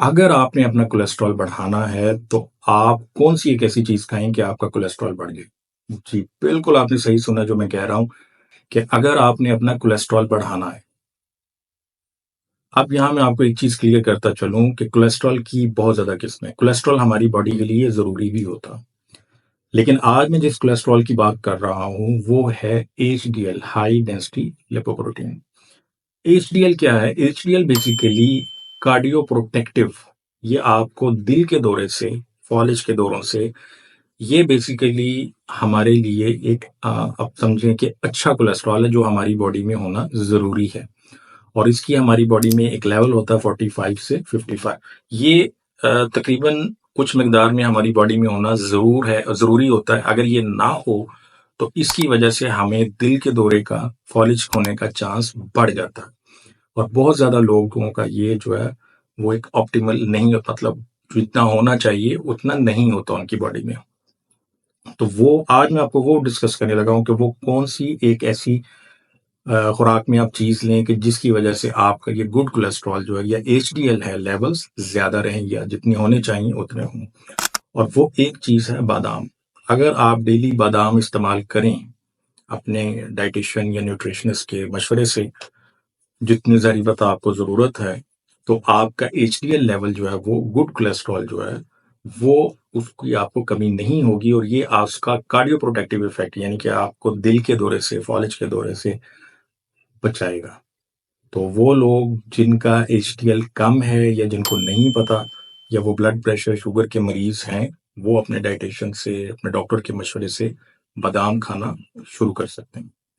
अगर आपने अपना कोलेस्ट्रॉल बढ़ाना है, तो आप कौन-सी एक ऐसी चीज़ खाएँ कि आपका कोलेस्ट्रॉल बढ़ जाए? जी, बिल्कुल आपने सही सुना जो मैं कह रहा हूँ कि अगर आपने अपना कोलेस्ट्रॉल बढ़ाना है, अब यहाँ मैं आपको एक चीज़ क्लियर करता चलूँ कि कोलेस्ट्रॉल की बहुत ज़्यादा किस्में हैं। कोलेस्ट्रॉल हमारी बॉडी के लिए ज़रूरी भी होता है। लेकिन आज मैं जिस कोलेस्ट्रॉल की बात कर रहा हूँ, वो है HDL, high density lipoprotein. HDL क्या है? एचडीएल बेसिकली कार्डियो प्रोटेक्टिव, ये आपको दिल के दौरे से, फॉलिज के दौरों से, ये बेसिकली हमारे लिए एक आप समझें कि अच्छा कोलेस्ट्रॉल है जो हमारी बॉडी में होना ज़रूरी है। और इसकी हमारी बॉडी में एक लेवल होता है 45 से 55। ये तकरीबन कुछ मिकदार में हमारी बॉडी में होना ज़रूर है, ज़रूरी होता है। अगर ये ना हो, तो इसकी वजह से हमें दिल के दौरे का, फॉलिज होने का चांस बढ़ जाता है। और बहुत ज़्यादा लोगों का ये जो है, वो एक ऑप्टिमल नहीं है, मतलब जितना होना चाहिए उतना नहीं होता उनकी बॉडी में। तो वो आज मैं आपको वो डिस्कस करने लगा हूँ कि वो कौन-सी एक ऐसी खुराक में आप चीज़ लें कि जिसकी वजह से आपका ये गुड कोलेस्ट्रॉल जो है या एचडीएल है लेवल्स ज़्यादा रहें या जितने होने चाहिए उतने हों। और वो एक चीज़ है बादाम। अगर आप डेली बादाम इस्तेमाल करें, अपने डायटीशियन या न्यूट्रिशनिस्ट के मशवरे से, जितनी ज़रूरत आपको ज़रूरत है, तो आपका एचडीएल लेवल जो है, वो गुड कोलेस्ट्रॉल जो है, वो उसकी आपको कमी नहीं होगी और ये उसका कार्डियो प्रोटेक्टिव इफेक्ट यानी कि आपको दिल के दौरे से, फॉलिज के दौरे से बचाएगा। तो वो लोग जिनका एचडीएल कम है या जिनको नहीं पता या वो ब्लड प्रेशर, शुगर के मरीज़ हैं, वो अपने डायटीशियन से, अपने डॉक्टर के मशवरे से बादाम खाना शुरू कर सकते हैं।